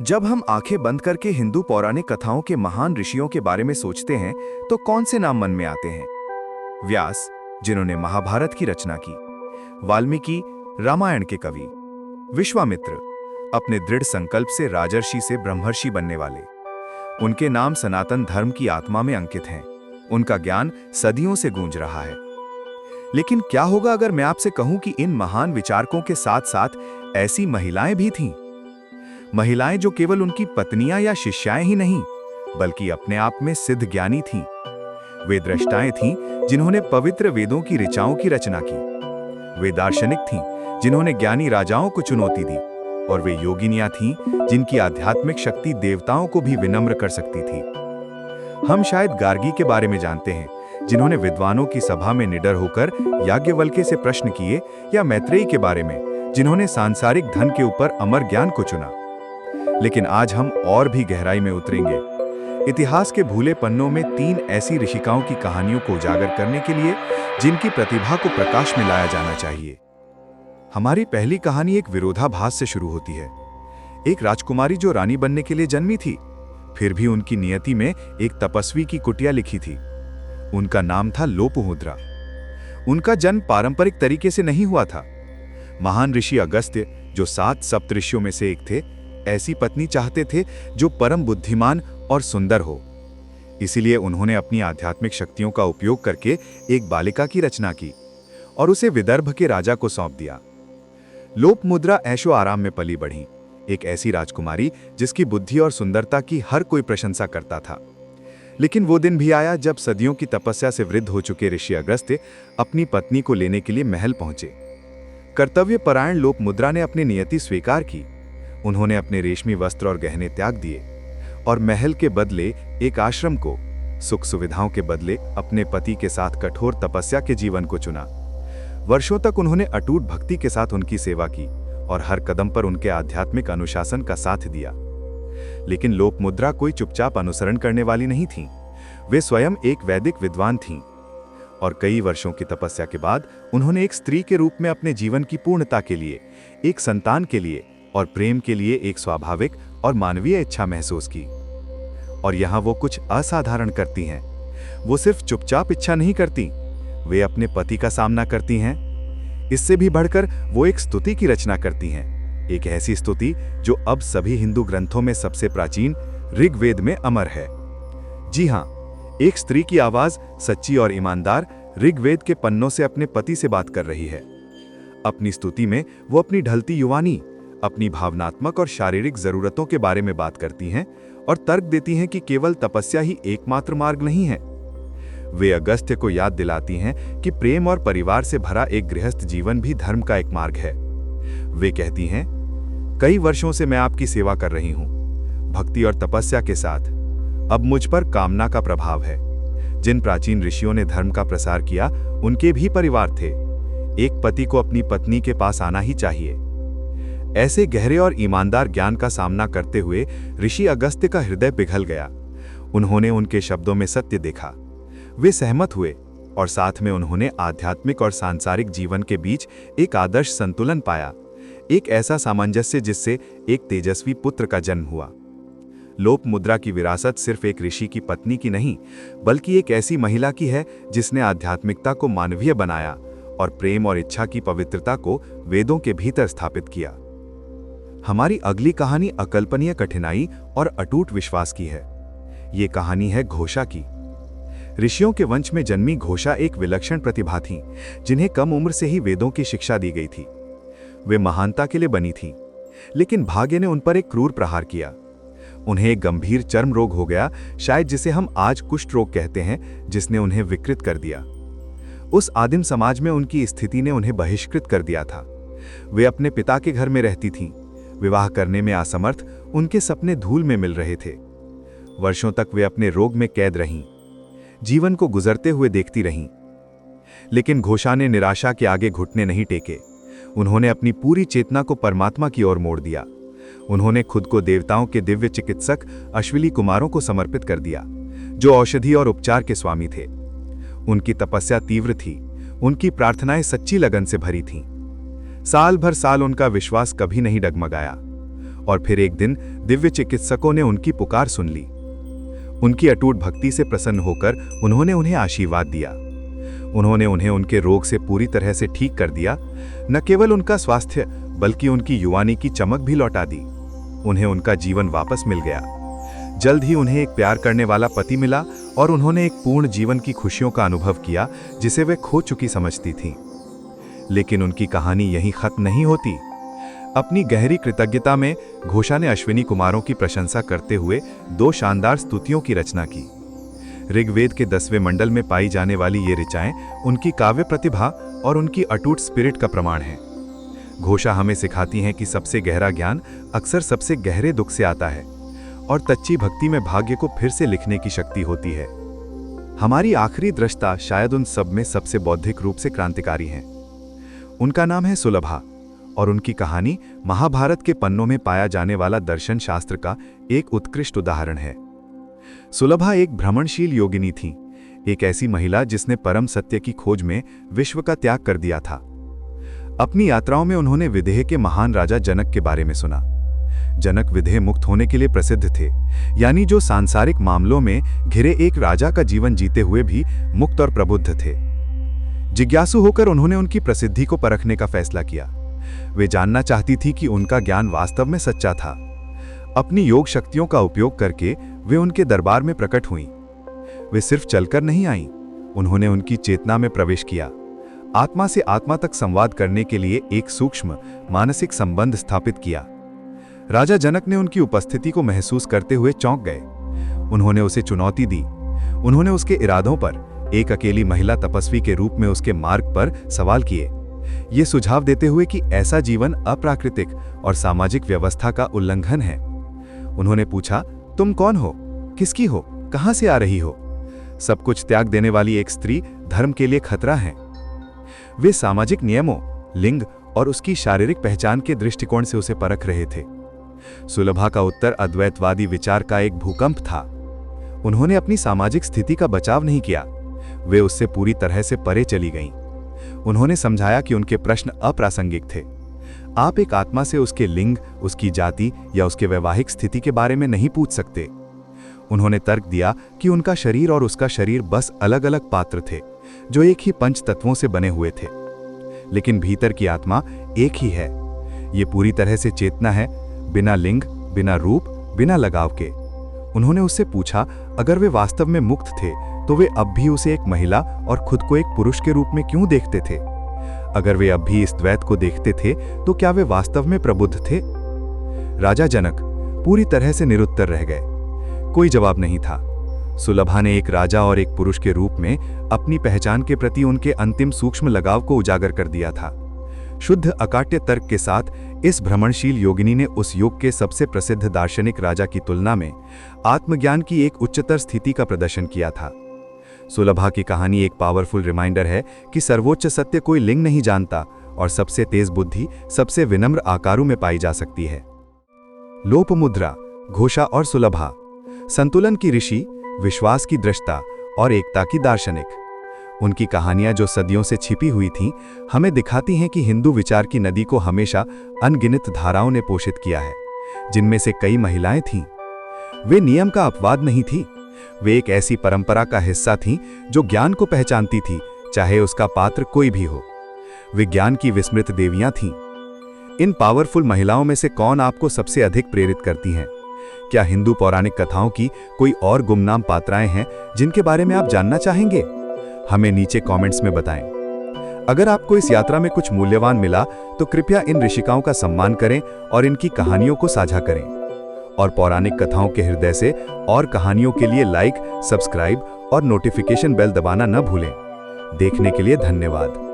जब हम आंखें बंद करके हिंदू पौराणिक कथाओं के महान ऋषियों के बारे में सोचते हैं तो कौन से नाम मन में आते हैं? व्यास, जिन्होंने महाभारत की रचना की। वाल्मीकि, रामायण के कवि। विश्वामित्र, अपने दृढ़ संकल्प से राजर्षि से ब्रह्मर्षि बनने वाले। उनके नाम सनातन धर्म की आत्मा में अंकित हैं। उनका ज्ञान सदियों से गूंज रहा है। लेकिन क्या होगा अगर मैं आपसे कहूं कि इन महान विचारकों के साथ साथ ऐसी महिलाएं भी थीं? महिलाएं जो केवल उनकी पत्नियां या शिष्याएं ही नहीं, बल्कि अपने आप में सिद्ध ज्ञानी थीं। वे दृष्टाएं थीं जिन्होंने पवित्र वेदों की ऋचाओं की रचना की। वे दार्शनिक थीं जिन्होंने ज्ञानी राजाओं को चुनौती दी। और वे योगिनियां थीं जिनकी आध्यात्मिक शक्ति देवताओं को भी विनम्र कर सकती थी। हम शायद गार्गी के बारे में जानते हैं, जिन्होंने विद्वानों की सभा में निडर होकर याज्ञवल्क्य से प्रश्न किए, या मैत्रेयी के बारे में, जिन्होंने सांसारिक धन के ऊपर अमर ज्ञान को चुना। लेकिन आज हम और भी गहराई में उतरेंगे। इतिहास के भूले पन्नों में 3 ऐसी ऋषिकाओं की कहानियों को उजागर करने के लिए जिनकी प्रतिभा को प्रकाश में लाया जाना चाहिए। हमारी पहली कहानी एक विरोधाभास से शुरू होती है। एक राजकुमारी जो रानी बनने के लिए जन्मी थी, फिर भी उनकी नियति में एक तपस्वी की कुटिया लिखी थी। उनका नाम था लोपमुद्रा। उनका जन्म पारंपरिक तरीके से नहीं हुआ था। महान ऋषि अगस्त्य, जो 7 सप्तऋषियों में से एक थे, ऐसी पत्नी चाहते थे जो परम बुद्धिमान और सुंदर हो। इसीलिए उन्होंने अपनी आध्यात्मिक शक्तियों का उपयोग करके एक बालिका की रचना की और उसे विदर्भ के राजा को सौंप दिया। लोपमुद्रा ऐशो आराम में पली बढ़ी, एक ऐसी राजकुमारी जिसकी बुद्धि और सुंदरता की हर कोई प्रशंसा करता था। लेकिन वो दिन भी आया जब सदियों की तपस्या से वृद्ध हो चुके ऋषि अगस्त्य अपनी पत्नी को लेने के लिए महल पहुंचे। कर्तव्यपरायण लोपमुद्रा ने अपनी नियति स्वीकार की। उन्होंने अपने रेशमी वस्त्र और गहने त्याग दिए और महल के बदले एक आश्रम को, सुख सुविधाओं के बदले अपने पति के साथ कठोर तपस्या के जीवन को चुना। वर्षों तक उन्होंने अटूट भक्ति के साथ उनकी सेवा की और हर कदम पर उनके आध्यात्मिक अनुशासन का साथ दिया। लेकिन लोपमुद्रा कोई चुपचाप अनुसरण करने वाली नहीं थीं। वे स्वयं एक वैदिक विद्वान थीं और कई वर्षों की तपस्या के बाद उन्होंने एक स्त्री के रूप में अपने जीवन की पूर्णता के लिए, एक संतान के लिए और प्रेम के लिए एक स्वाभाविक और मानवीय इच्छा महसूस की। और यहाँ वो कुछ असाधारण करती हैं। वो सिर्फ चुपचाप इच्छा नहीं करती, वे अपने पति का सामना करती हैं। इससे भी बढ़कर वो एक स्तुति की रचना करती हैं, एक ऐसी स्तुति जो अब सभी हिंदू ग्रंथों में सबसे प्राचीन ऋग्वेद में अमर है। जी हाँ, एक स्त्री की आवाज सच्ची और ईमानदार ऋग्वेद के पन्नों से अपने पति से बात कर रही है। अपनी स्तुति में वो अपनी ढलती युवानी, अपनी भावनात्मक और शारीरिक जरूरतों के बारे में बात करती हैं और तर्क देती हैं कि केवल तपस्या ही एकमात्र मार्ग नहीं है। वे अगस्त्य को याद दिलाती हैं कि प्रेम और परिवार से भरा एक गृहस्थ जीवन भी धर्म का एक मार्ग है। वे कहती हैं, कई वर्षों से मैं आपकी सेवा कर रही हूं, भक्ति और तपस्या के साथ। अब मुझ पर कामना का प्रभाव है। जिन प्राचीन ऋषियों ने धर्म का प्रसार किया, उनके भी परिवार थे। एक पति को अपनी पत्नी के पास आना ही चाहिए। ऐसे गहरे और ईमानदार ज्ञान का सामना करते हुए ऋषि अगस्त्य का हृदय पिघल गया। उन्होंने उनके शब्दों में सत्य देखा। वे सहमत हुए और साथ में उन्होंने आध्यात्मिक और सांसारिक जीवन के बीच एक आदर्श संतुलन पाया, एक ऐसा सामंजस्य जिससे एक तेजस्वी पुत्र का जन्म हुआ। लोपमुद्रा की विरासत सिर्फ एक ऋषि की पत्नी की नहीं, बल्कि एक ऐसी महिला की है जिसने आध्यात्मिकता को मानवीय बनाया और प्रेम और इच्छा की पवित्रता को वेदों के भीतर स्थापित किया। हमारी अगली कहानी अकल्पनीय कठिनाई और अटूट विश्वास की है। ये कहानी है घोषा की। ऋषियों के वंश में जन्मी घोषा एक विलक्षण प्रतिभा थीं, जिन्हें कम उम्र से ही वेदों की शिक्षा दी गई थी। वे महानता के लिए बनी थीं, लेकिन भाग्य ने उन पर एक क्रूर प्रहार किया। उन्हें एक गंभीर चर्म रोग हो गया, शायद जिसे हम आज कुष्ठ रोग कहते हैं, जिसने उन्हें विकृत कर दिया। उस आदिम समाज में उनकी स्थिति ने उन्हें बहिष्कृत कर दिया था। वे अपने पिता के घर में रहती थीं, विवाह करने में असमर्थ, उनके सपने धूल में मिल रहे थे। वर्षों तक वे अपने रोग में कैद रहीं, जीवन को गुजरते हुए देखती रहीं। लेकिन घोषा ने निराशा के आगे घुटने नहीं टेके। उन्होंने अपनी पूरी चेतना को परमात्मा की ओर मोड़ दिया। उन्होंने खुद को देवताओं के दिव्य चिकित्सक अश्विनी कुमारों को समर्पित कर दिया, जो औषधि और उपचार के स्वामी थे। उनकी तपस्या तीव्र थी, उनकी प्रार्थनाएं सच्ची लगन से भरी थीं। साल भर साल उनका विश्वास कभी नहीं डगमगाया। और फिर एक दिन दिव्य चिकित्सकों ने उनकी पुकार सुन ली। उनकी अटूट भक्ति से प्रसन्न होकर उन्होंने उन्हें आशीर्वाद दिया। उन्होंने उन्हें उनके रोग से पूरी तरह से ठीक कर दिया। न केवल उनका स्वास्थ्य बल्कि उनकी युवानी की चमक भी लौटा दी। उन्हें उनका जीवन वापस मिल गया। जल्द ही उन्हें एक प्यार करने वाला पति मिला और उन्होंने एक पूर्ण जीवन की खुशियों का अनुभव किया जिसे वे खो चुकी समझती थीं। लेकिन उनकी कहानी यहीं खत्म नहीं होती। अपनी गहरी कृतज्ञता में घोषा ने अश्विनी कुमारों की प्रशंसा करते हुए 2 शानदार स्तुतियों की रचना की। ऋग्वेद के 10वें मंडल में पाई जाने वाली ये ऋचाएं उनकी काव्य प्रतिभा और उनकी अटूट स्पिरिट का प्रमाण हैं। घोषा हमें सिखाती हैं कि सबसे गहरा ज्ञान अक्सर सबसे गहरे दुख से आता है और सच्ची भक्ति में भाग्य को फिर से लिखने की शक्ति होती है। हमारी आखिरी दृष्टा शायद उन सब में सबसे बौद्धिक रूप से क्रांतिकारी हैं। उनका नाम है सुलभा और उनकी कहानी महाभारत के पन्नों में पाया जाने वाला दर्शन शास्त्र का एक उत्कृष्ट उदाहरण है। सुलभा एक भ्रमणशील योगिनी थी, एक ऐसी महिला जिसने परम सत्य की खोज में विश्व का त्याग कर दिया था। अपनी यात्राओं में उन्होंने विदेह के महान राजा जनक के बारे में सुना। जनक विदेह मुक्त होने के लिए प्रसिद्ध थे, यानी जो सांसारिक मामलों में घिरे एक राजा का जीवन जीते हुए भी मुक्त और प्रबुद्ध थे। जिज्ञासु होकर उन्होंने उनकी प्रसिद्धि को परखने का फैसला किया। वे जानना चाहती थी कि उनका ज्ञान वास्तव में सच्चा था। अपनी योग शक्तियों का उपयोग करके वे उनके दरबार में प्रकट हुईं। वे सिर्फ चलकर नहीं आईं, उन्होंने उनकी चेतना में प्रवेश किया। आत्मा से आत्मा तक संवाद करने के लिए एक सूक्ष्म मानसिक संबंध स्थापित किया। राजा जनक ने उनकी उपस्थिति को महसूस करते हुए चौंक गए। उन्होंने उसे चुनौती दी। उन्होंने उसके इरादों पर एक अकेली महिला तपस्वी के रूप में उसके मार्ग पर सवाल किए, ये सुझाव देते हुए कि ऐसा जीवन अप्राकृतिक और सामाजिक व्यवस्था का उल्लंघन है। उन्होंने पूछा, तुम कौन हो, किसकी हो, कहां से आ रही हो? सब कुछ त्याग देने वाली एक स्त्री धर्म के लिए खतरा है। वे सामाजिक नियमों, लिंग और उसकी शारीरिक पहचान के दृष्टिकोण से उसे परख रहे थे। सुलभा का उत्तर अद्वैतवादी विचार का एक भूकंप था। उन्होंने अपनी सामाजिक स्थिति का बचाव नहीं किया, वे उससे पूरी तरह से परे चली गईं। उन्होंने समझाया कि उनके प्रश्न अप्रासंगिक थे। आप एक आत्मा से उसके लिंग, उसकी जाति या उसके वैवाहिक स्थिति के बारे में नहीं पूछ सकते। उन्होंने तर्क दिया कि उनका शरीर और उसका शरीर बस अलग अलग पात्र थे जो एक ही पंच तत्वों से बने हुए थे, लेकिन भीतर की आत्मा एक ही है। ये पूरी तरह से चेतना है, बिना लिंग, बिना रूप, बिना लगाव के। उन्होंने उससे पूछा, अगर वे वास्तव में मुक्त थे तो वे अब भी उसे एक महिला और खुद को एक पुरुष के रूप में क्यों देखते थे? अगर वे अब भी इस द्वैत को देखते थे तो क्या वे वास्तव में प्रबुद्ध थे? राजा जनक पूरी तरह से निरुत्तर रह गए। कोई जवाब नहीं था। सुलभा ने एक राजा और एक पुरुष के रूप में अपनी पहचान के प्रति उनके अंतिम सूक्ष्म लगाव को उजागर कर दिया था। शुद्ध अकाट्य तर्क के साथ इस भ्रमणशील योगिनी ने उस युग के सबसे प्रसिद्ध दार्शनिक राजा की तुलना में आत्मज्ञान की एक उच्चतर स्थिति का प्रदर्शन किया था। सुलभा की कहानी एक पावरफुल रिमाइंडर है कि सर्वोच्च सत्य कोई लिंग नहीं जानता और सबसे तेज बुद्धि सबसे विनम्र आकारों में पाई जा सकती है। लोपमुद्रा, घोषा और सुलभा, संतुलन की ऋषि, विश्वास की दृष्टा और एकता की दार्शनिक। उनकी कहानियां जो सदियों से छिपी हुई थीं, हमें दिखाती हैं कि हिंदू विचार की नदी को हमेशा अनगिनत धाराओं ने पोषित किया है, जिनमें से कई महिलाएं थीं। वे नियम का अपवाद नहीं थी, वे एक ऐसी परंपरा का हिस्सा थीं जो ज्ञान को पहचानती थी, चाहे उसका पात्र कोई भी हो। वे ज्ञान की विस्मृत देवियां थीं। इन पावरफुल महिलाओं में से कौन आपको सबसे अधिक प्रेरित करती हैं? क्या हिंदू पौराणिक कथाओं की कोई और गुमनाम पात्राएं हैं जिनके बारे में आप जानना चाहेंगे? हमें नीचे कमेंट्स में बताएं। अगर आपको इस यात्रा में कुछ मूल्यवान मिला तो कृपया इन ऋषिकाओं का सम्मान करें और इनकी कहानियों को साझा करें। और पौराणिक कथाओं के हृदय से और कहानियों के लिए लाइक, सब्सक्राइब और नोटिफिकेशन बेल दबाना न भूलें। देखने के लिए धन्यवाद।